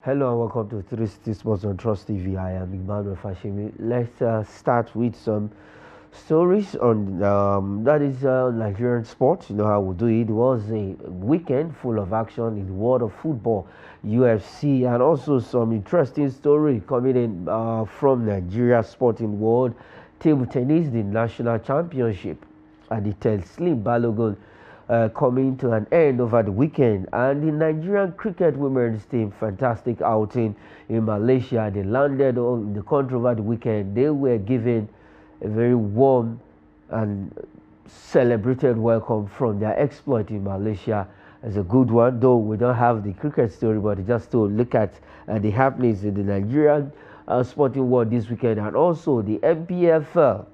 Hello and welcome to 360 Sports on Trust TV. I am Emmanuel Fashimi. Let's start with some stories on Nigerian sports. You know how we do it. It was a weekend full of action in the world of football, UFC, and also some interesting story coming in from Nigeria sporting world. Table tennis, the national championship, and the Slim Balogun coming to an end over the weekend. And the Nigerian cricket women's team, fantastic outing in Malaysia. They landed in the country over the weekend. They were given a very warm and celebrated welcome from their exploit in Malaysia. As a good one, though we don't have the cricket story, but just to look at the happenings in the Nigerian sporting world this weekend. And also the NPFL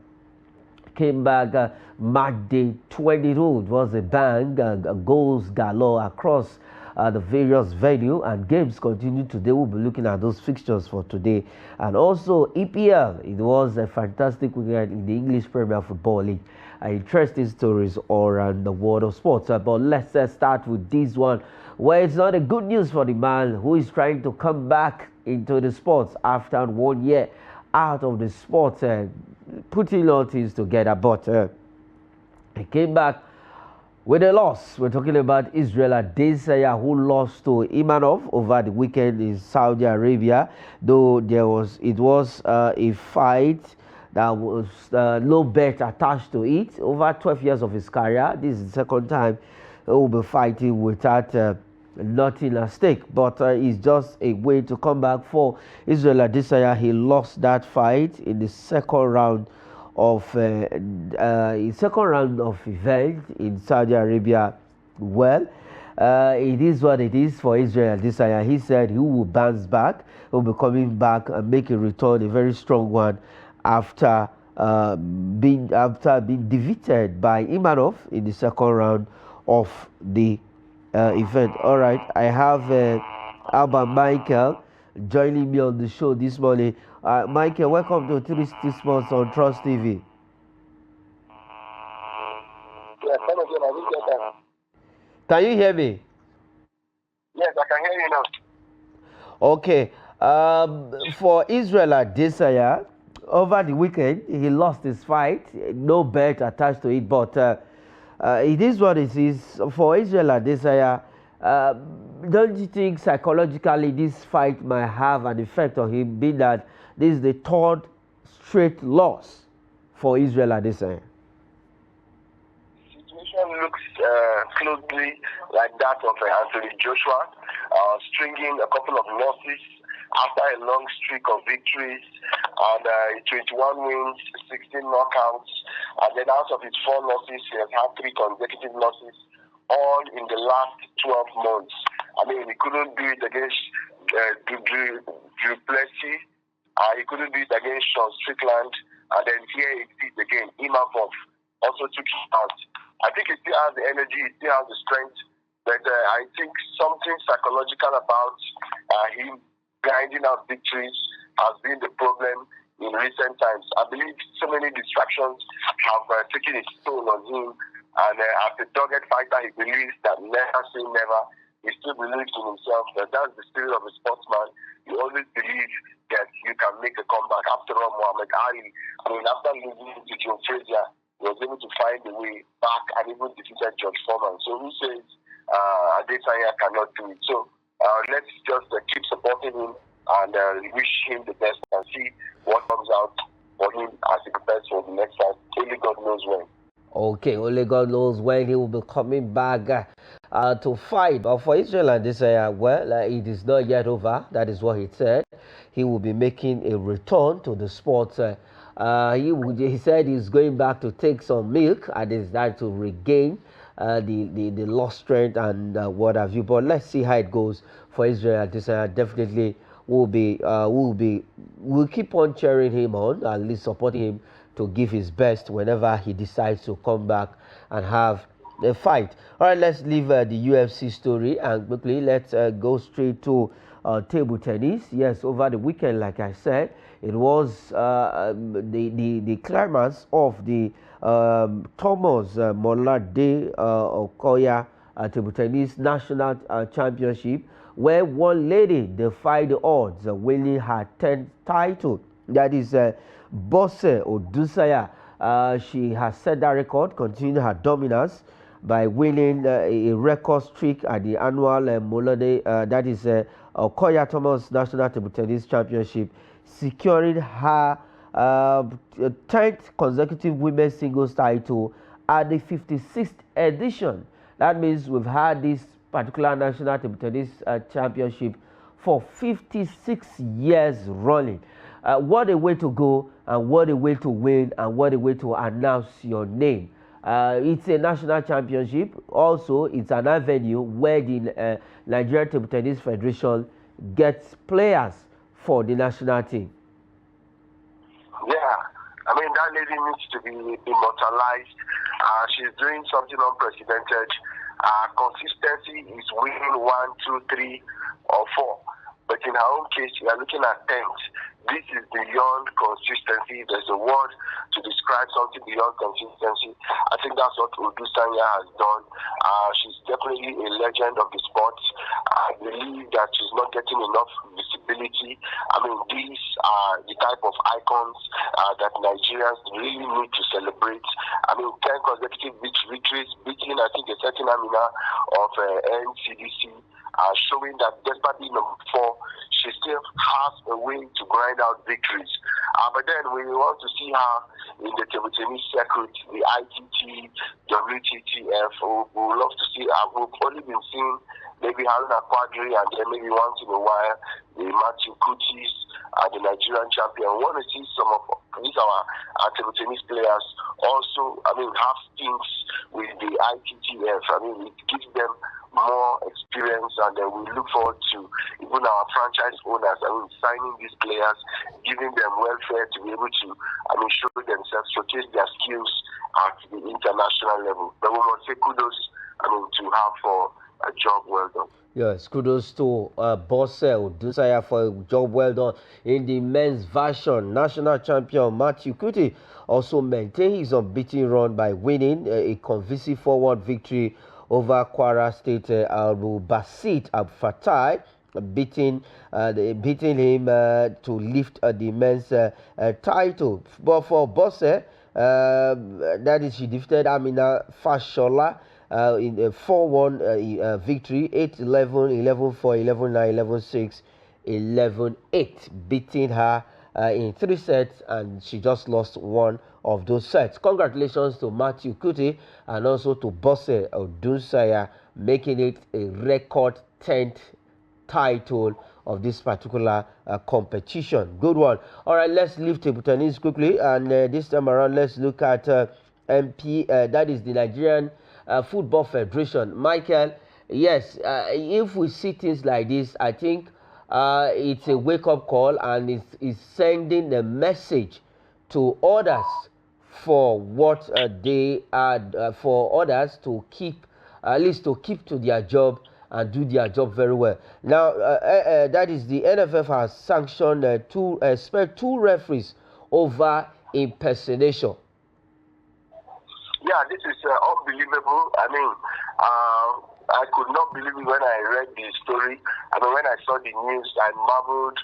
came back match day 22. It was a bang, goals galore across the various venue, and games continue today. We'll be looking at those fixtures for today. And also EPL, it was a fantastic weekend in the English Premier Football League. Interesting stories all around the world of sports. But let's start with this one, where it's not a good news for the man who is trying to come back into the sports after 1 year out of the sports, putting all things together, but he came back with a loss. We're talking about Israel Adesanya, who lost to Imanov over the weekend in Saudi Arabia. Though it was a fight that was no bet attached to it. Over 12 years of his career, this is the second time he will be fighting without nothing at stake. But it's just a way to come back for Israel Adesanya. He lost that fight in the second round of event in Saudi Arabia. Well, it is what it is for Israel Adesanya. He said he will bounce back. He will be coming back and make a return, a very strong one, after being defeated by Imanov in the second round of the event. All right, I have Alba Michael joining me on the show this morning. Michael, welcome to 360 Sports on Trust TV. Yes, I didn't get that. Can you hear me? Yes, I can hear you now. Okay. For Israel Adesanya, over the weekend, he lost his fight. No bet attached to it, but it is what it is. For Israel Adesanya, don't you think psychologically this fight might have an effect on him, being that this is the third straight loss for Israel Adesanya? The situation looks closely like that of Anthony Joshua, stringing a couple of losses after a long streak of victories, and 21 wins, 16 knockouts, and then out of his 4 losses, he has had 3 consecutive losses, all in the last 12 months. I mean, he couldn't do it against Duplessis, he couldn't do it against Sean Strickland, and then here it is again. Imavov also took him out. I think he still has the energy, he still has the strength, but I think something psychological about him grinding out victories has been the problem in recent times. I believe so many distractions have taken its toll on him, and as a dogged fighter, he believes that never say never. He still believes in himself, that that's the spirit of a sportsman. You always believe that you can make a comeback. After all, Muhammad Ali, after losing to Joe Frazier, he was able to find a way back and even defeated George Foreman. So who says Adesanya cannot do it? So let's just keep supporting him and wish him the best and see what comes out for him as he prepares for the next fight. Only God knows when. Okay, only God knows when he will be coming back to fight. But for Israel Adesanya, well, it is not yet over. That is what he said. He will be making a return to the sport. He said he's going back to take some milk and is there to regain the lost strength and what have you. But let's see how it goes for Israel Adesanya. Definitely we'll keep on cheering him on, at least supporting him to give his best whenever he decides to come back and have a fight. All right, let's leave the UFC story and quickly let's go straight to table tennis. Yes, over the weekend, like I said, it was the climax of the Thomas Molade Okoya table tennis national championship, where one lady defied the odds, winning her 10th title. That is Bose Odusanya. She has set that record, continuing her dominance by winning a record streak at the annual Molode, that is Okoya Thomas National Table Tennis Championship, securing her 10th consecutive women's singles title at the 56th edition. That means we've had this particular National Table Tennis Championship for 56 years running. What a way to go, and what a way to win, and what a way to announce your name. It's a national championship. Also, it's an avenue where the Nigerian Table Tennis Federation gets players for the national team. Yeah, I mean, that lady needs to be immortalized. She's doing something unprecedented. Consistency is winning 1, 2, 3, or 4. But in her own case, we are looking at 10th. This is beyond consistency. There's a word to describe something beyond consistency. I think that's what Odusanya has done. She's definitely a legend of the sport. I believe that she's not getting enough visibility. I mean, these are the type of icons that Nigerians really need to celebrate. I mean, 10 consecutive victories, beating, I think, a certain Amina of NCDC, showing that despite being number 4, she still has a way to grind out victories. But then we want to see her in the table tennis circuit, the ITT, WTTF. We would love to see her. We've only been seeing maybe Haruna Quadri, and then maybe once in a while the Matthew Kutis, the Nigerian champion. We want to see some of these our table tennis players also, I mean, have stints with the ITTF. I mean, it gives them more experience, and then we look forward to even our franchise owners, I mean, signing these players, giving them welfare to be able to, I mean, show themselves, showcase their skills at the international level. But we must say kudos, I mean, to her for a job well done. Yes, kudos to Bose Odusanya for a job well done. In the men's version, national champion Matthew Kuti also maintained his unbeaten run by winning a convincing 4-1 victory over Kwara State Al Basit Al Fatai, beating him to lift the men's title. But for Bose, that is, she defeated Amina Fashola in a 4-1 victory, 8-11, 11-4, 11-9, 11-6, 11-8, beating her in 3 sets, and she just lost one of those sets. Congratulations to Matthew Kuti and also to Bose Odusanya, making it a record 10th title of this particular competition. Good one. All right, let's leave table tennis quickly, and this time around let's look at that is the Nigerian Football Federation. Michael, yes, if we see things like this, I think it's a wake-up call, and it's sending a message to others for what they are, for others to keep, at least to keep to their job and do their job very well. Now, that is, the NFF has sanctioned expelled 2 referees over impersonation. Yeah, this is unbelievable. I mean, I could not believe it when I read the story. I mean, when I saw the news, I marveled.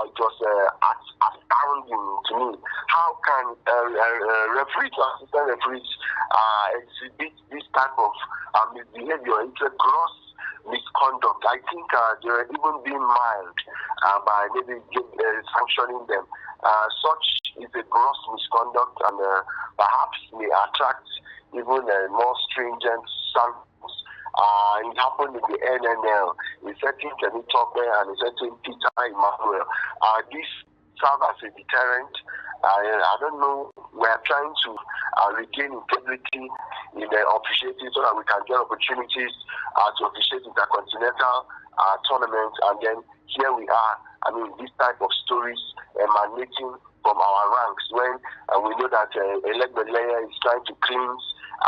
It was astounding to me. How can referees or assistant referees exhibit this type of misbehavior? It's a gross misconduct. I think they were even being mild by maybe sanctioning them. Such is a gross misconduct, and perhaps may attract even more stringent sanctions. It happened in the NNL. A certain Kenny Topper and a certain Peter Emmanuel. This serve as a deterrent. I don't know. We are trying to regain integrity in the officiating so that we can get opportunities to officiate intercontinental tournaments. And then here we are. I mean, this type of stories emanating from our ranks when we know that Elegbeleye is trying to cleanse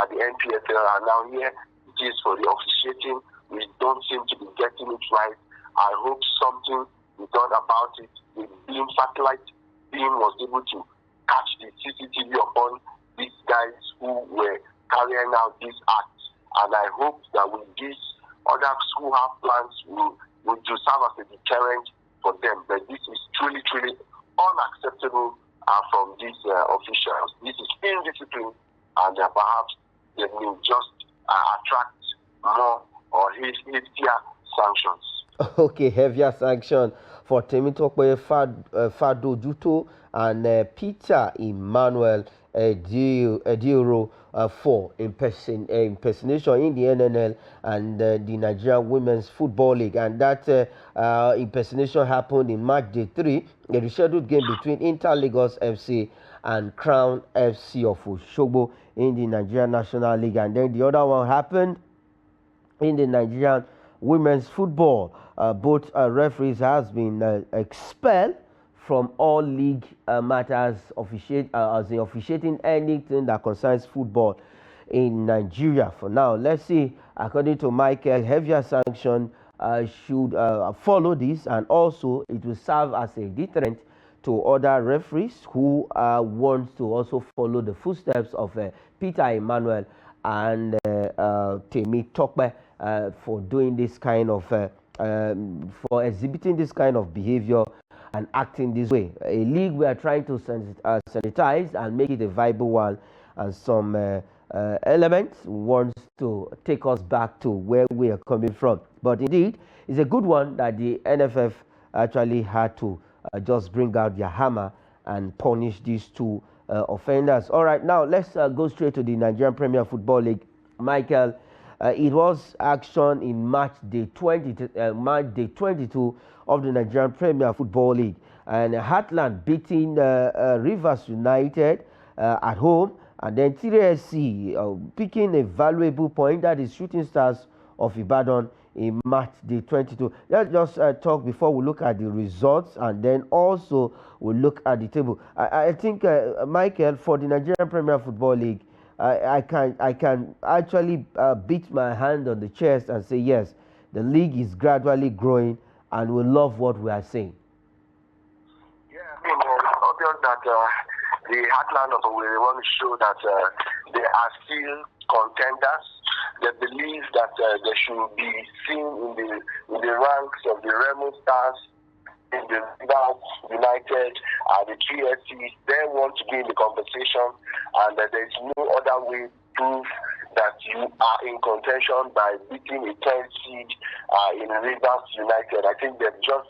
the NPFL, and now here it is for the officiating. We don't seem to be getting it right. I hope something is done about it. The beam satellite beam was able to catch the CCTV upon these guys who were carrying out these acts, and I hope that with this, others who have plans will to serve as a deterrent for them. But this is truly, truly unacceptable from these officials. This is indiscipline, and perhaps they will just attract more or heavier sanctions. Okay, heavier sanction for Temitope Fadojuto and Peter Emmanuel Edioro for impersonation in the NNL and the Nigerian Women's Football League. And that impersonation happened in March Day 3, a rescheduled game between Inter Lagos FC and Crown FC of Osogbo in the Nigerian National League. And then the other one happened in the Nigerian Women's Football. Both referees has been expelled from all league matters, officiating anything that concerns football in Nigeria for now. Let's see, according to Michael, heavier sanction should follow this, and also it will serve as a deterrent to other referees who want to also follow the footsteps of Peter Emmanuel and Temi Tokbe for doing this kind of for exhibiting this kind of behavior and acting this way. A league we are trying to sanitize and make it a viable one, and some elements wants to take us back to where we are coming from. But indeed, it's a good one that the NFF actually had to just bring out their hammer and punish these two offenders. All right, now let's go straight to the Nigerian Premier Football League. Michael, it was action in March Day 22 of the Nigerian Premier Football League, and Heartland beating Rivers United at home, and then TSC picking a valuable point, that is Shooting Stars of Ibadan, in March Day 22. Let's just talk before we look at the results, and then also we'll look at the table. I think, Michael, for the Nigerian Premier Football League, I can actually beat my hand on the chest and say, yes, the league is gradually growing, and we love what we are seeing. Yeah, I mean, it's obvious that the Heartland of Owerri want to show that they are still contenders. They believe that they should be seen in the ranks of the Remo Stars, in the Rivers United, the TSC. They want to be in the competition, and there's no other way to prove that you are in contention by beating a 10th seed in Rivers United. I think they've just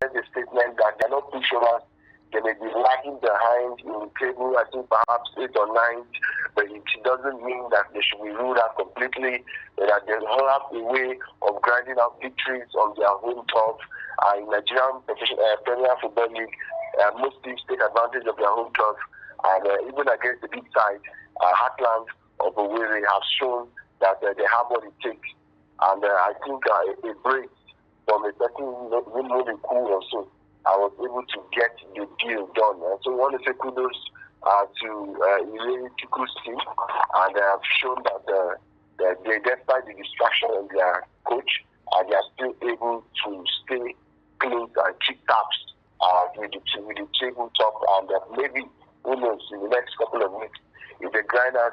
said a statement that they're not pushovers. They may be lagging behind in the table, I think perhaps 8th or 9th, but it doesn't mean that they should be ruled out completely, that they will have a way of grinding out victories on their home turf. In Nigerian Premier Football League, most teams take advantage of their home turf, and even against the big side, Heartland of Owerri have shown that they have what it takes. And I think a break from a certain Wimode Cool or so, I was able to get the deal done. So I want to say kudos to Elaine Chukwu's team, and they have shown that they, despite the distraction of their coach, they are still able to stay close and keep taps with the tabletop, and maybe, who knows, in the next couple of weeks, if they grind out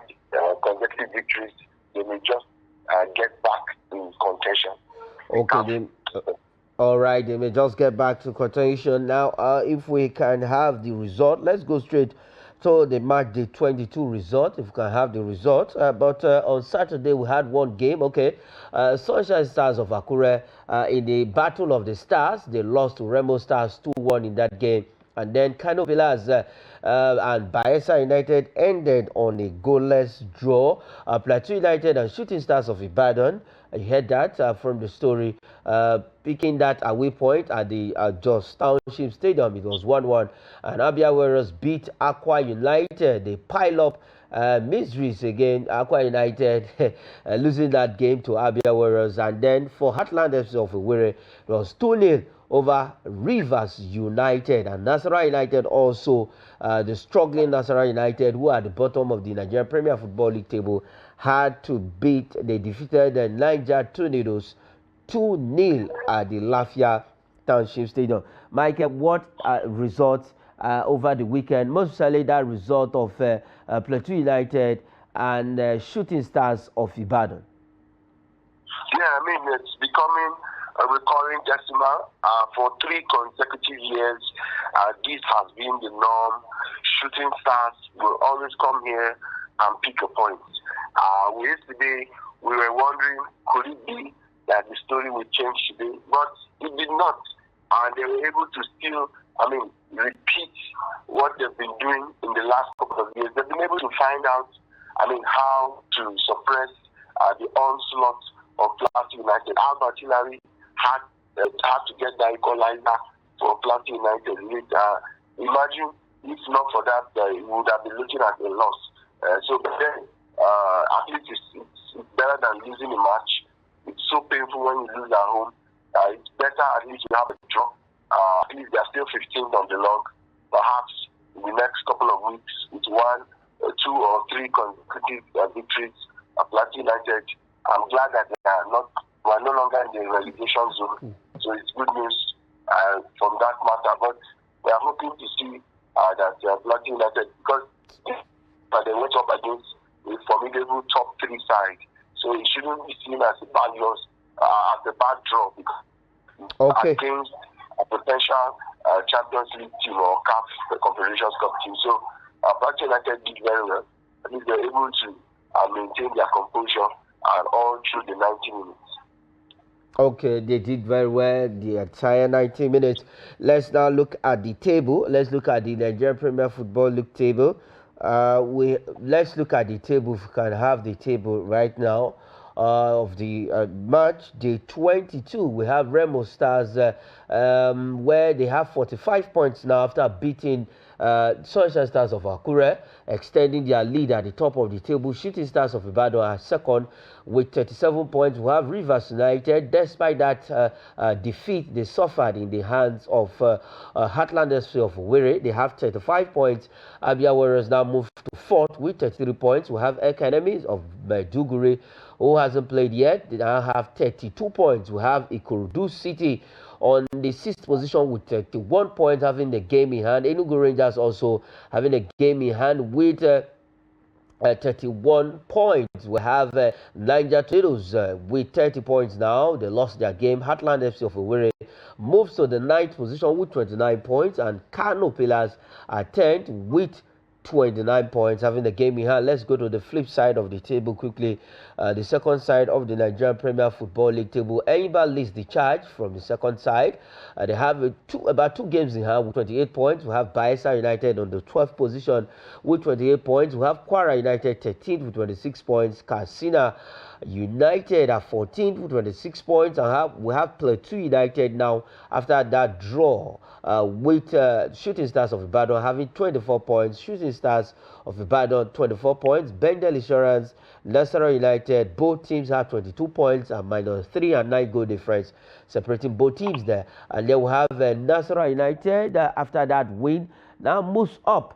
consecutive victories, they may just get back in contention. Okay, all right, they may just get back to contention. Now, if we can have the result, let's go straight to the March Day 22 result, if we can have the result. But on Saturday, we had one game, okay. Sunshine Stars of Akure, in the Battle of the Stars, they lost to Remo Stars 2-1 in that game. And then Kano Pillars and Bayelsa United ended on a goalless draw. Plateau United and Shooting Stars of Ibadan, you heard that from the story, picking that away point at the Jos Township Stadium. It was 1-1. And Abia Warriors beat Aqua United. They pile up miseries again. Aqua United losing that game to Abia Warriors. And then for Heartland FC of Owerri, it was 2-0 over Rivers United. And Nasarawa United also, the struggling Nasarawa United, who are at the bottom of the Nigerian Premier Football League table, they defeated the Niger Tornadoes 2-0 at the Lafia Township Stadium. Michael, what results over the weekend? Most especially that result of Plateau United and Shooting Stars of Ibadan. Yeah, I mean, it's becoming a recurring decimal. For 3 consecutive years, this has been the norm. Shooting stars will always come here and pick a point. Yesterday, we were wondering, could it be that the story would change today? But it did not. And they were able to still, repeat what they've been doing in the last couple of years. They've been able to find out, how to suppress the onslaught of Plateau United. Albert Hillary had to get the equalizer for Plateau United. Imagine if not for that, we would have been looking at a loss. But then, at least it's better than losing a match. It's so painful when you lose at home. It's better at least you have a draw. At least they're still 15th on the log. Perhaps in the next couple of weeks, with 1, 2, or 3 consecutive victories at Plateau United, I'm glad that we are no longer in the relegation zone. So it's good news from that matter. But we are hoping to see that Plateau United, because they went up against a formidable top 3 side, so it shouldn't be seen as a bad loss, as a bad draw, because against a potential Champions League team or CAF, the Confederations Cup team. So Plateau United did very well. I think they're able to maintain their composure and all through the 90 minutes. Okay, they did very well the entire 90 minutes. Let's now look at the table. Let's look at the Nigerian Premier Football League table. Let's look at the table. If we can have the table right now of the match day 22. We have Remo Stars where they have 45 points now after beating Sunshine Stars of Akure, extending their lead at the top of the table. Shooting Stars of Ibadan are second with 37 points. We have Rivers United. Despite that defeat they suffered in the hands of Heartland FC of Owerri, they have 35 points. Abia Warriors now move to fourth with 33 points. We have Academies of Maiduguri, who hasn't played yet. They now have 32 points. We have Ikorodu City on the 6th position with 31 points, having the game in hand. Enugu Rangers also having a game in hand with 31 points. We have Niger Tornadoes with 30 points now. They lost their game. Heartland FC of Owerri moves to the 9th position with 29 points, and Kano Pillars are 10th with 29 points, having the game in hand. Let's go to the flip side of the table quickly. The second side of the Nigerian Premier Football League table. Enyimba leads the charge from the second side. They have about 2 games in hand with 28 points. We have Bayelsa United on the 12th position with 28 points. We have Kwara United 13th with 26 points. Katsina United are 14th with 26 points. And we have Plateau United now after that draw with Shooting Stars of Ibadan having 24 points. Shooting Stars of Ibadan 24 points. Bendel Insurance, Nasarawa United, both teams have 22 points and -3 and 9 goal difference separating both teams there. And then we have Nasarawa United after that win now moves up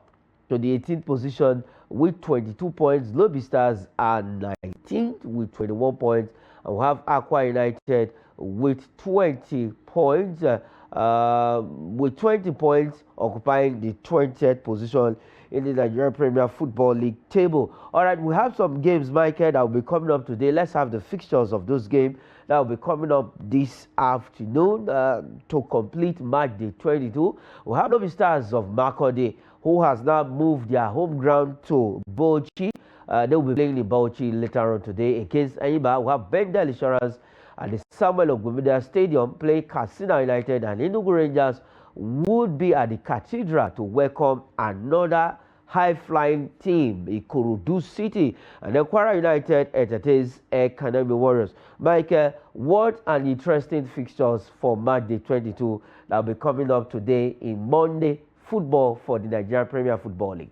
to the 18th position with 22 points. Lobby Stars are 19th with 21 points. And we have Aqua United with 20 points. With 20 points occupying the 20th position in the Nigerian Premier Football League table. All right, we have some games, Michael, that will be coming up today. Let's have the fixtures of those games that will be coming up this afternoon to complete match day 22. We have Lobby Stars of Makurdi, who has now moved their home ground to Bauchi. They will be playing in Bauchi later on today against Enyimba. We have Bendel Insurance at the Samuel Ogumida Stadium play Katsina United, and Enugu Rangers would be at the Cathedral to welcome another high-flying team, Ikorodu City, and then Kwara United entertains Academy Warriors. Michael, what an interesting fixtures for match day 22 that will be coming up today in Monday football for the Nigerian Premier Football League.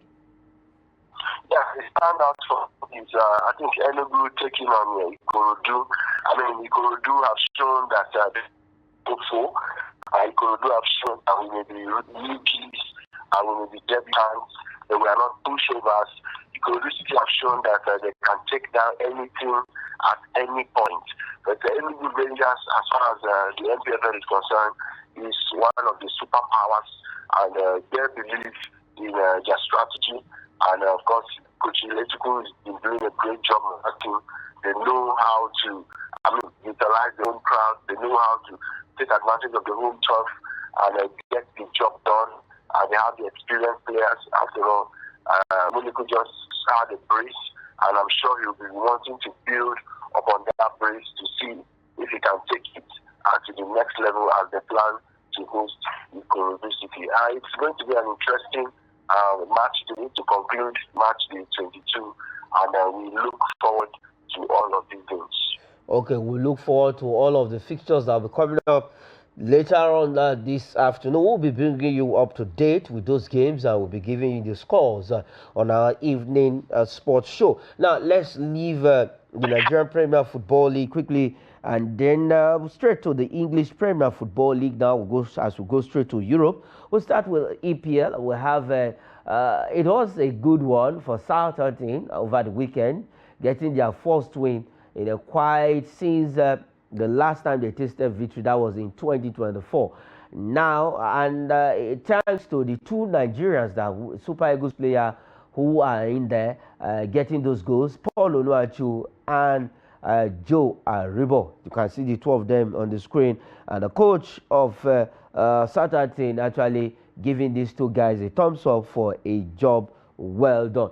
Yeah, the standout for is I think Enugu taking on Ikorodu. Ikorodu have shown that they're hopeful. Ikorodu have shown that we may be rookies and we may be debutants, that we are not pushovers. Ikorodu City have shown that they can take down anything at any point. But the Enugu Rangers, as far as the NPFL is concerned, is one of the superpowers, and their belief in their strategy. And of course, Coach Letuku has been doing a great job of working They know how to, utilize their own crowd. They know how to take advantage of the home turf and get the job done. And they have the experienced players. After all, Monaco just had a brace, and I'm sure he'll be wanting to build upon that brace to see if he can take it to the next level as they plan to host Ikorodu City. It's going to be an interesting match today to conclude match day 22, and we look forward to all of these games. Okay, we look forward to all of the fixtures that will be coming up later on this afternoon. We'll be bringing you up to date with those games, and we'll be giving you the scores on our evening sports show. Now, let's leave the Nigerian Premier Football League quickly, and then straight to the English Premier Football League. Now, as we go straight to Europe, we'll start with EPL. We'll have it was a good one for Southampton over the weekend, getting their first win in a quiet since the last time they tasted victory. That was in 2024. Now, and thanks to the two Nigerians, that Super Eagles player who are in there getting those goals, Paul Onuachu and Joe Aribo. You can see the two of them on the screen, and the coach of Southampton actually giving these two guys a thumbs up for a job well done.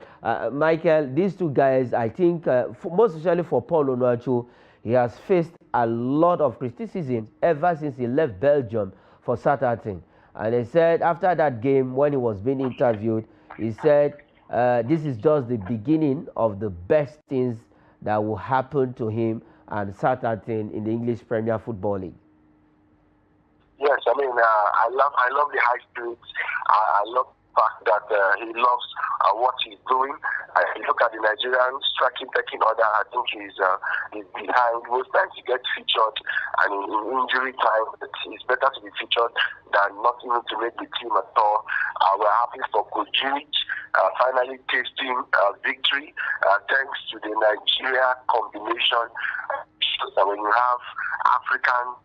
Michael, these two guys, I think, most especially for Paul Onuachu, he has faced a lot of criticism ever since he left Belgium for Southampton. And he said after that game, when he was being interviewed, he said this is just the beginning of the best things that will happen to him and Southampton in the English Premier Football League. Yes, I love the high spirits. I love fact that he loves what he's doing. You look at the Nigerian striking pecking order, I think he's behind. Most times he gets featured, and in injury time, it's better to be featured than not even to make the team at all. We're happy for Kojic finally tasting victory thanks to the Nigeria combination. So when you have African,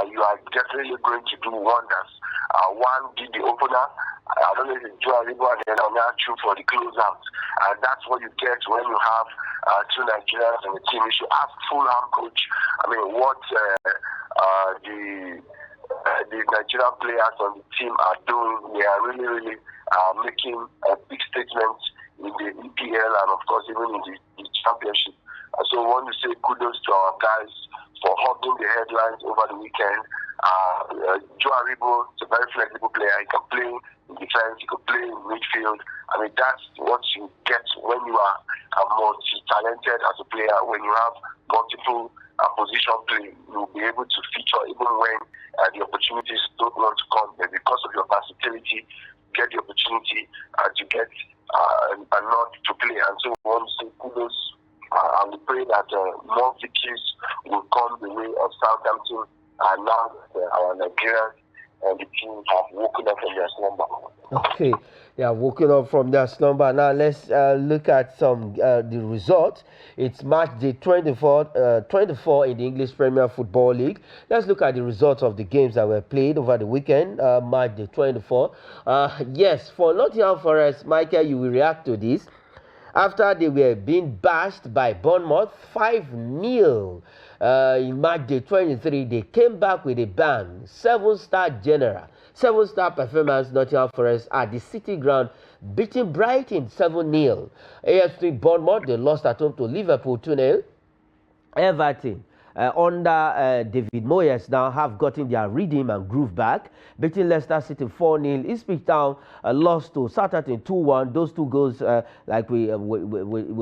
you are definitely going to do wonders. One did the opener. I don't know if it's Joe Aribo and then Onachu for the closeout. That's what you get when you have two Nigerians in the team. You should ask Fulham coach, what the Nigerian players on the team are doing. They are really making a big statement in the EPL and, of course, even in the championship. So I want to say kudos to our guys for holding the headlines over the weekend. Joe Aribo is a very flexible player. He can play in defense, he can play in midfield. That's what you get when you are multi-talented as a player. When you have multiple position play, you'll be able to feature even when the opportunities don't want to come. But because of your versatility, get the opportunity to get a nod to play. And so we want to say kudos. And we pray that more victories will come the way of Southampton, and now our Nigerians and the team have woken up from their slumber. Okay, they have woken up from their slumber. Now let's look at some the results. It's match day 24 in the English Premier Football League. Let's look at the results of the games that were played over the weekend. Match day 24. Yes, for Nottingham Forest, Michael, you will react to this. After they were being bashed by Bournemouth 5-0 in match day 23, they came back with a bang. 7-star performance. Nottingham Forest at the City Ground, beating Brighton 7-0. AFC Bournemouth, they lost at home to Liverpool 2-0. Everton, under David Moyes, now have gotten their rhythm and groove back, beating Leicester City 4-0. Ipswich Town lost to Southampton 2-1. Those two goals, like we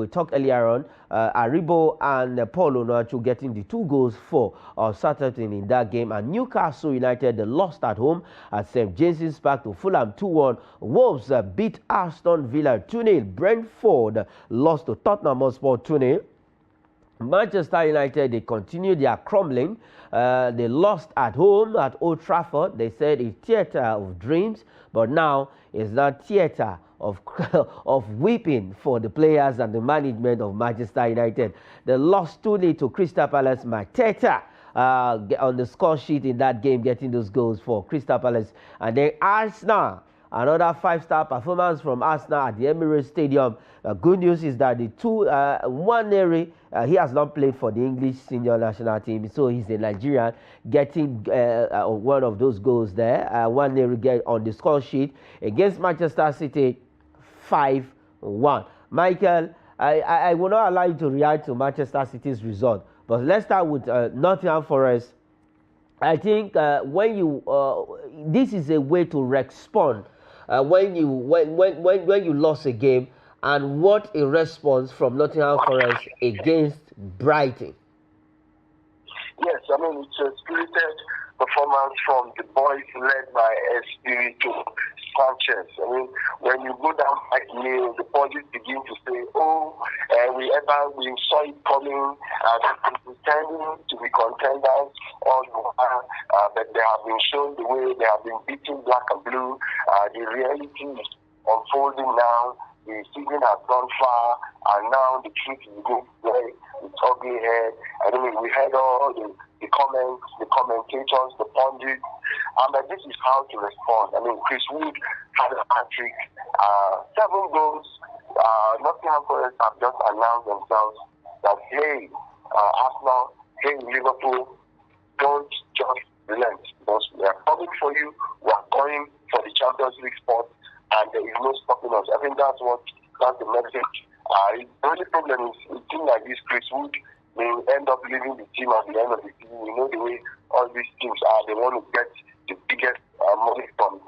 talked earlier on, Aribo and Paul Onuachu getting the 2 goals for Southampton in that game. And Newcastle United, they lost at home at St James's Park to Fulham 2-1. Wolves beat Aston Villa 2-0. Brentford lost to Tottenham Hotspur 2-0. Manchester United, they continue their crumbling. They lost at home at Old Trafford. They said it's theatre of dreams, but now it's not theatre of weeping for the players and the management of Manchester United. They lost 2-0 to Crystal Palace. Mateta on the score sheet in that game, getting those goals for Crystal Palace. And then Arsenal Another 5-star performance from Arsenal at the Emirates Stadium. Good news is that the Nwaneri, he has not played for the English senior national team, so he's a Nigerian, getting one of those goals there. Nwaneri get on the score sheet against Manchester City, 5-1. Michael, I will not allow you to react to Manchester City's result, but let's start with Nottingham Forest. I think when you this is a way to respond when you lost a game, and what a response from Nottingham Forest against Brighton. Yes, I mean, it's a spirited performance from the boys led by Espirito Sanchez. I mean, when you go down like Neil, the boys begin to say, we saw it coming, pretending to be contenders all the while, but they have been shown the way, they have been beating black and blue. The reality is unfolding now. The season has gone far, and now the truth is going to play its ugly head. I mean, we heard all the comments, the commentators, the pundits, and this is how to respond. I mean, Chris Wood had a hat-trick, 7 goals. Nottingham Forest have just announced themselves that, hey, Arsenal, hey, Liverpool, don't just relent, because we are coming for you. We are going for the Champions League spot, and there is no stopping us. I think that's the message. The only problem is a team like this, Chris Wood, may end up leaving the team at the end of the season. You know the way all these teams are. They want to get the biggest money from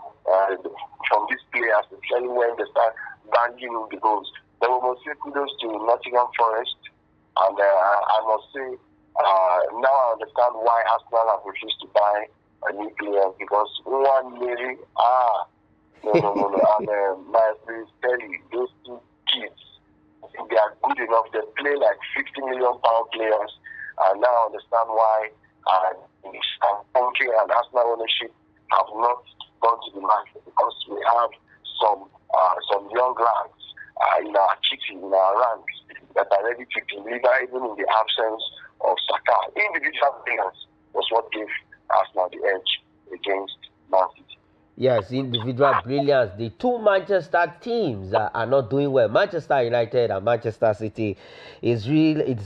these players, especially when they start banging in the goals. So we must say kudos to Nottingham Forest, and I must say now I understand why Arsenal have refused to buy a new player, because Nwaneri, no. And my friend Terry, those 2 kids, they are good enough. They play like £50 million players. And now I understand why Funky and Arsenal ownership have not gone to the market, because we have some young lads in our kitchen, in our ranks, that are ready to deliver even in the absence of Saka. Individual players was what gave Arsenal the edge against Man City. Yes, individual brilliance. The 2 Manchester teams are not doing well. Manchester United and Manchester City it's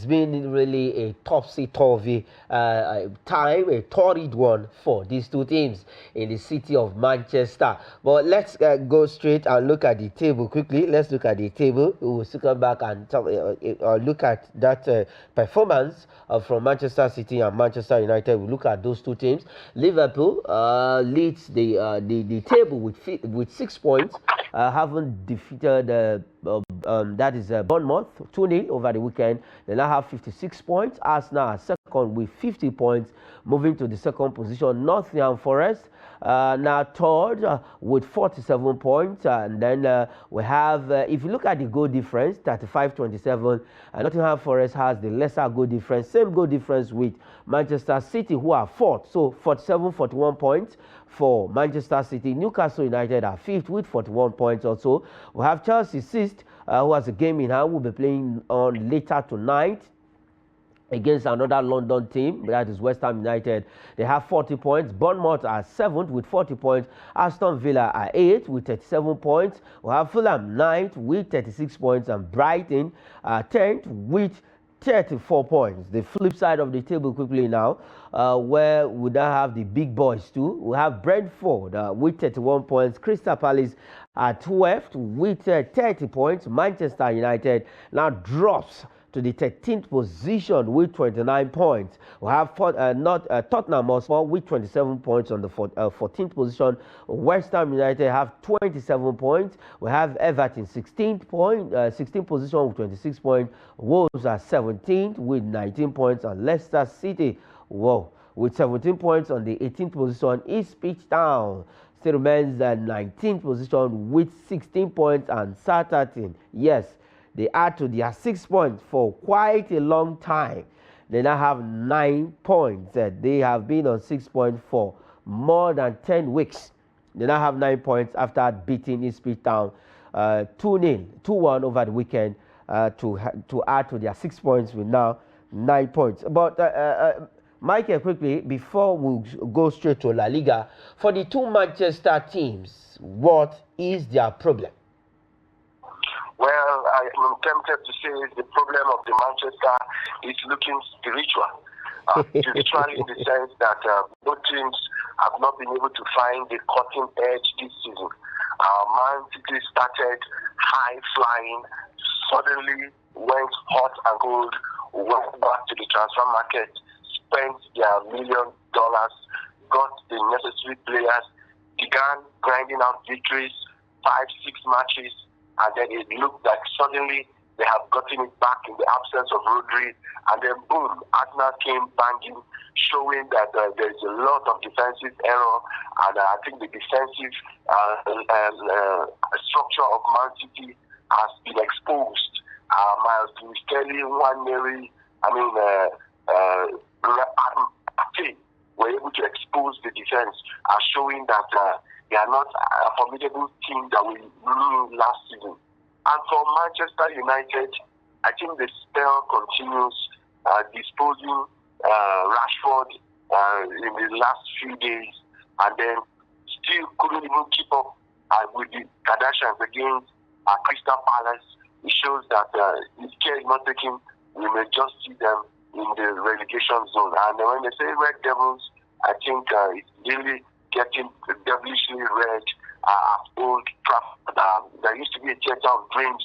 been really a topsy-turvy time, a torrid one for these 2 teams in the city of Manchester. But let's go straight and look at the table quickly. Let's look at the table. We will still come back and look at that performance from Manchester City and Manchester United. We look at those 2 teams. Liverpool leads the table with 6 points, haven't defeated that is Bournemouth 2-0 over the weekend. They now have 56 points. Arsenal are second with 50 points, moving to the second position. Nottingham Forest now third with 47 points, and then we have if you look at the goal difference, 35-27, and Nottingham Forest has the lesser goal difference, same goal difference with Manchester City, who are fourth, so 47-41 points for Manchester City. Newcastle United are fifth with 41 points also. We have Chelsea sixth, who has a game in hand, will be playing on later tonight against another London team, that is West Ham United. They have 40 points. Bournemouth are 7th with 40 points. Aston Villa are 8th with 37 points. We have Fulham 9th with 36 points, and Brighton are 10th with 34 points. The flip side of the table quickly now, where we now have the big boys too. We have Brentford with 31 points. Crystal Palace are 12th with 30 points. Manchester United now drops to the 13th position with 29 points. We have Tottenham Hotspur with 27 points on the 14th position. West Ham United have 27 points. We have Everton 16th position with 26 points. Wolves are 17th with 19 points, and Leicester City, with 17 points on the 18th position. Ipswich Town still remains the 19th position with 16 points, and Southampton, yes, they add to their 6 points for quite a long time. They now have 9 points. They have been on 6 points for more than 10 weeks. They now have 9 points after beating Ipswich Town 2-1 over the weekend to add to their 6 points with now 9 points. But Michael, quickly, before we go straight to La Liga, for the two Manchester teams, what is their problem? Well, I am tempted to say the problem of the Manchester is looking spiritual. Spiritual in the sense that both teams have not been able to find the cutting edge this season. Man City started high flying, suddenly went hot and cold, went back to the transfer market, spent their $1 million, got the necessary players, began grinding out victories, 5-6 matches, and then it looked like suddenly they have gotten it back in the absence of Rodri, and then boom, Arsenal came banging, showing that there's a lot of defensive error, and I think the defensive structure of Man City has been exposed. Miles Kelly, Waneri, were able to expose the defense, showing that they are not a formidable team that we knew last season. And for Manchester United, I think the spell continues, disposing Rashford in the last few days, and then still couldn't even keep up with the Kardashians against Crystal Palace. It shows that if care is not taken, we may just see them in the relegation zone. And when they say Red Devils, I think it's really getting devilishly red at Old Trafford. There used to be a theater of dreams.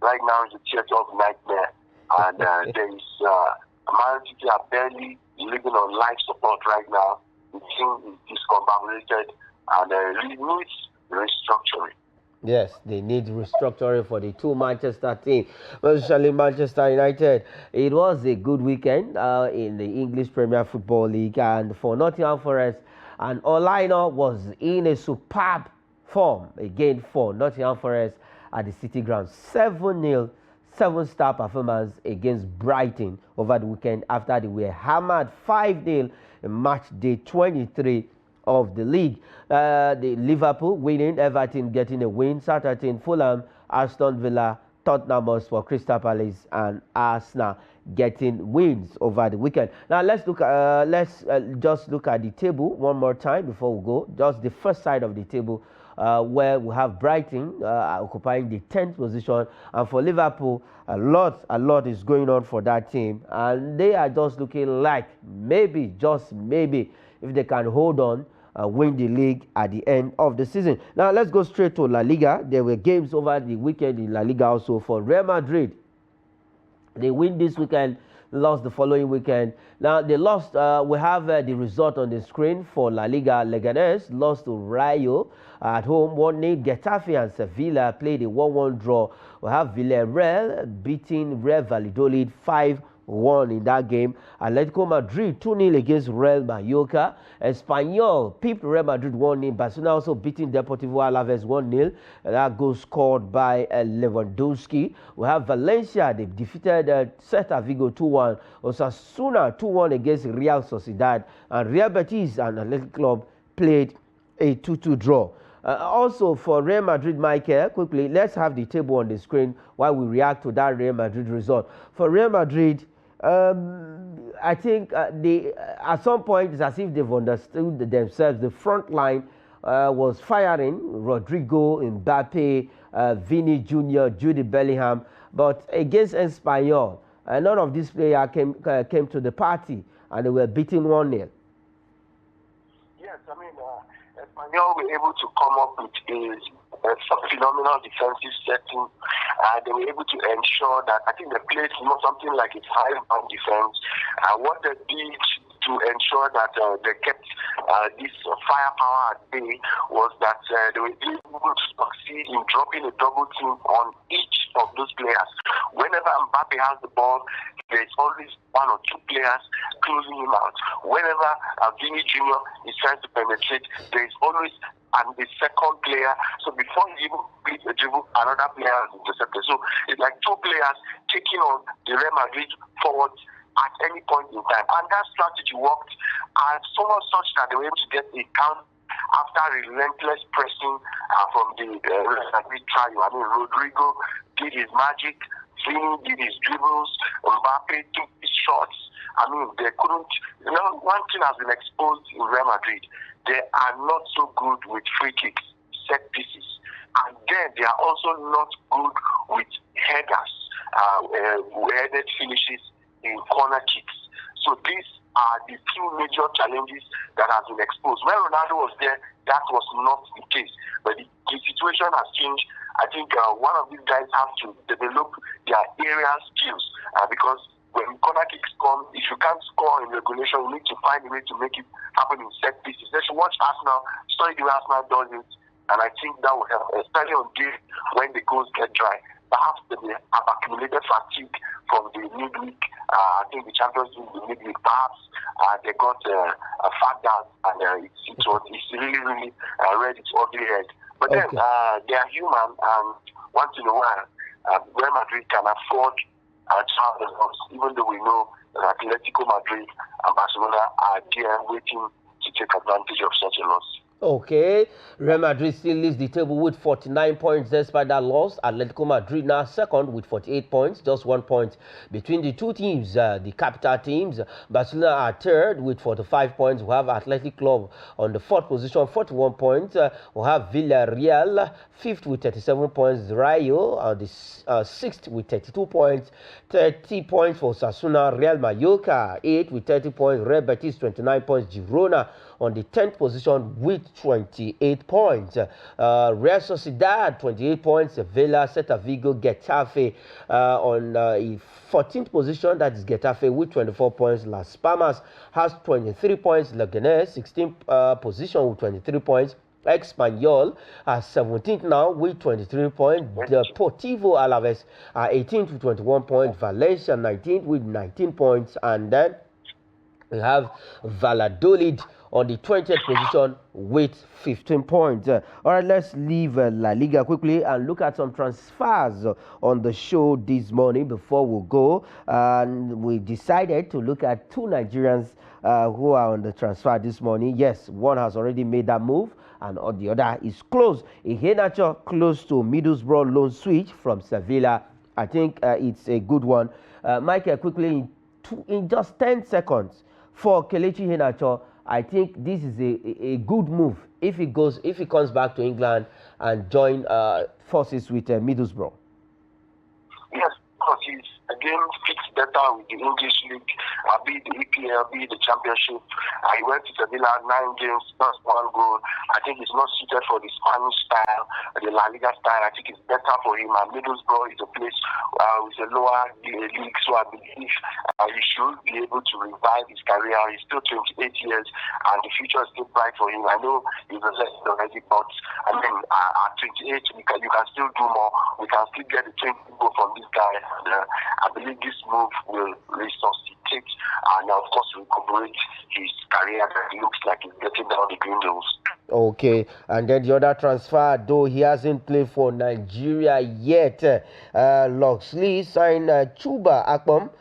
Right now it's a theater of nightmare. And there is Man City are barely living on life support right now. The team is discombobulated and really needs restructuring. Yes, they need restructuring for the two Manchester teams, especially Manchester United. It was a good weekend in the English Premier Football League, and for Nottingham Forest, and Olaina was in a superb form again for Nottingham Forest at the City Ground. 7-0, 7-star performance against Brighton over the weekend after they were hammered 5-0 in match day 23 of the league. The Liverpool winning, Everton getting a win, Southampton, Fulham, Aston Villa, Tottenham Hotspur, Crystal Palace, and Arsenal getting wins over the weekend. Now let's look. Just look at the table one more time before we go. Just the first side of the table, where we have Brighton occupying the 10th position, and for Liverpool, a lot is going on for that team, and they are just looking like maybe, just maybe, if they can hold on, win the league at the end of the season. Now let's go straight to La Liga. There were games over the weekend in La Liga also for Real Madrid. They win this weekend, lost the following weekend. Now they lost. We have the result on the screen for La Liga. Leganés lost to Rayo at home 1-0. Getafe and Sevilla played a 1-1 draw. We have Villarreal beating Real Valladolid 5-1 in that game. Atletico Madrid 2-0 against Real Mallorca. Espanyol pipped Real Madrid 1-0. Barcelona also beating Deportivo Alaves 1-0. That goal scored by Lewandowski. We have Valencia. They defeated Celta Vigo 2-1. Osasuna 2-1 against Real Sociedad. And Real Betis and Athletic Club played a 2-2 draw. Also for Real Madrid, Michael, quickly, let's have the table on the screen while we react to that Real Madrid result. For Real Madrid, I think at some point it's as if they've understood themselves. The front line was firing: Rodrigo, Mbappe, Vini Jr., Jude Bellingham. But against Espanyol, none of these players came to the party, and they were beaten 1-0. Yes, Espanyol were able to come up with a phenomenal defensive setting. They were able to ensure that, I think they played something like a 5-man defense. And what they did to ensure that they kept this firepower at bay was that they were able to succeed in dropping a double team on each of those players. Whenever Mbappe has the ball, there is always one or two players closing him out. Whenever Vini Jr. is trying to penetrate, there is always the second player. So before he even beat a dribble, another player is intercepted. So it's like two players taking on the Real Madrid forward at any point in time. And that strategy worked so much such that they were able to get a count after relentless pressing from the Real Madrid trio. Rodrigo did his magic, Vini did his dribbles, Mbappe took his shots, I mean, they couldn't. You know, one thing has been exposed in Real Madrid. They are not so good with free kicks, set pieces, and then they are also not good with headers, headed finishes in corner kicks. So these are the two major challenges that have been exposed. When Ronaldo was there, that was not the case. But the situation has changed. I think one of these guys have to develop their aerial skills because when corner kicks come, if you can't score in regulation, you need to find a way to make it happen in set pieces. Let's watch Arsenal, study the way Arsenal does it, and I think that will help, especially on days when the goals get dry. Perhaps they have accumulated fatigue from the midweek. I think the Champions League, the midweek, perhaps they got a fat down, and it's really, really read its ugly head. But then they are human, and once in a while, Real Madrid can afford Champions League, even though we know that Atletico Madrid and Barcelona are there waiting to take advantage of such a loss. Okay, Real Madrid still leads the table with 49 points despite that loss. Atletico Madrid now second with 48 points, just 1 point between the two teams, the capital teams. Barcelona are third with 45 points. We have Athletic Club on the fourth position, 41 points. We have Villarreal fifth with 37 points. Rayo on the sixth with 32 points. 30 points for Osasuna. Real Mallorca 8 with 30 points. Real Betis 29 points. Girona on the 10th position with 28 points. Real Sociedad 28 points. Villa, Celta Vigo, Getafe on the 14th position, that is Getafe with 24 points. Las Palmas has 23 points. Leganés 16th position with 23 points. Espanyol are 17th now with 23 points. Deportivo Alaves are 18th with 21 points. Valencia 19th with 19 points. And then we have Valladolid on the 20th position with 15 points. All right, let's leave La Liga quickly and look at some transfers on the show this morning before we go. And we decided to look at two Nigerians who are on the transfer this morning. Yes, one has already made that move, and the other is close. Iheanacho close to Middlesbrough loan switch from Sevilla. I think it's a good one. Michael, quickly in just 10 seconds for Kelechi Iheanacho, I think this is a good move if he comes back to England and join forces with Middlesbrough. Yes, because he's again fits better with the English league, be it the EPL, be it the Championship. He went to Sevilla 9 games, plus 1 goal. I think it's not suited for the Spanish style, the La Liga style. I think it's better for him. And Middlesbrough is a place with a lower league, so I believe he should be able to revive his career. He's still 28 years, and the future is still bright for him. I know he's a legend already, but I mean, at 28, you can still do more. We can still get the 20 goal from this guy. And, I believe this move will resuscitate and, of course, recuperate his career that looks like he's getting down the green hills. Okay, and then the other transfer, though he hasn't played for Nigeria yet, Loxley signed Chuba Akpom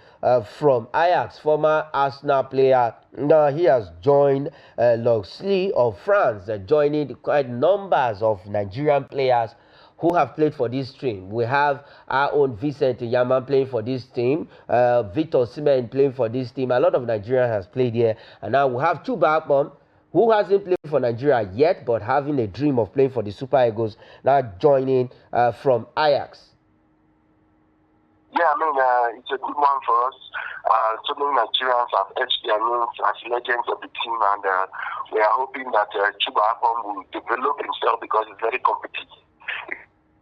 from Ajax, former Arsenal player. Now he has joined Loxley of France, joining quite numbers of Nigerian players who have played for this team. We have our own Vincent Yaman playing for this team, Victor Osimhen playing for this team. A lot of Nigerians has played here, and now we have Chuba Akpom, who hasn't played for Nigeria yet, but having a dream of playing for the Super Eagles, now joining from Ajax. Yeah, I mean, it's a good one for us. So many Nigerians have etched their names as legends of the team, and we are hoping that Chuba Akpom will develop himself because he's very competitive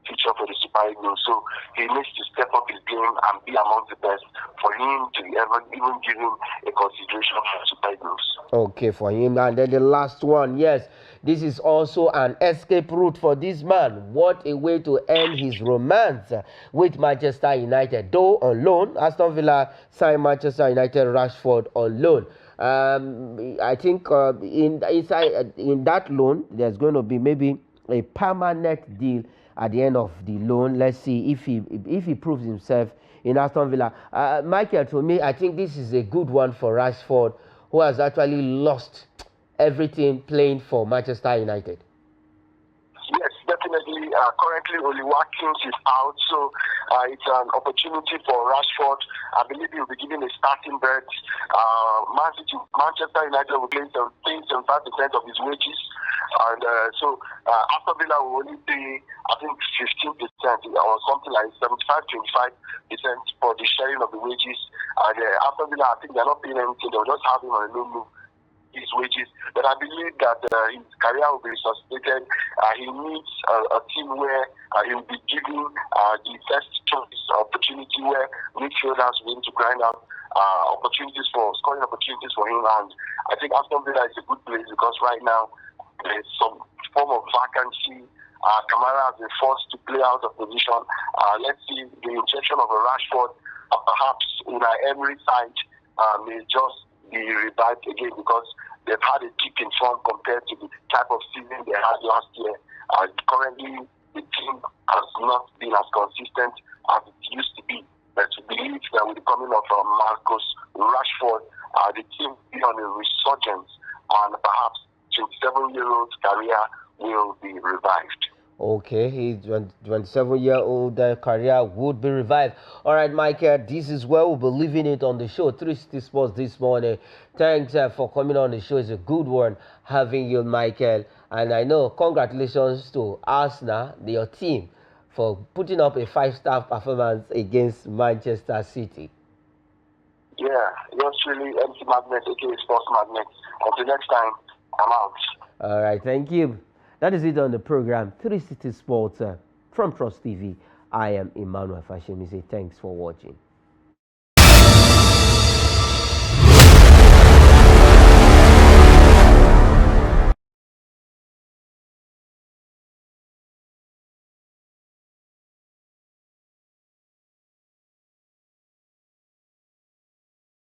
future for the Super Eagles. So he needs to step up his game and be amongst the best for him to even give him a consideration for Super Eagles. Okay, for him. And then the last one, yes, this is also an escape route for this man. What a way to end his romance with Manchester United. Though on loan, Aston Villa signed Manchester United Rashford on loan. I think in that loan, there's going to be maybe a permanent deal at the end of the loan. Let's see if he proves himself in Aston Villa. Michael, to me, I think this is a good one for Rashford, who has actually lost everything playing for Manchester United. Yes, definitely. Unfortunately, currently only Watkins is out, so it's an opportunity for Rashford. I believe he'll be given a starting berth. Manchester United will pay 75% of his wages, and so Aston Villa will only pay, I think, 15% or something like 75-25% for the sharing of the wages. And Aston Villa, I think they're not paying anything; they'll just have him on a no move his wages, but I believe that his career will be resuscitated. He needs a team where he will be given the best choice opportunity, where midfielders will need to grind out scoring opportunities for him. And I think Aston Villa is a good place because right now there's some form of vacancy. Kamara has been forced to play out of position. Let's see the injection of a Rashford, perhaps in our Emery side may just be revived again because they've had a dip in form compared to the type of season they had last year. Currently, the team has not been as consistent as it used to be. But we believe that with the coming of Marcus Rashford, the team will be on a resurgence, and perhaps 27-year-old career will be revived. Okay, his 27-year-old career would be revived. All right, Michael, this is where we'll be leaving it on the show. 360 Sports this morning. Thanks for coming on the show. It's a good one having you, Michael. And I know, congratulations to Arsenal, your team, for putting up a 5-star performance against Manchester City. Yeah, yours truly, MC Magnet, aka Sports Magnet. Until next time, I'm out. All right, thank you. That is it on the program 360 Sports from Trust TV. I am Emmanuel Fashemi. Thanks for watching.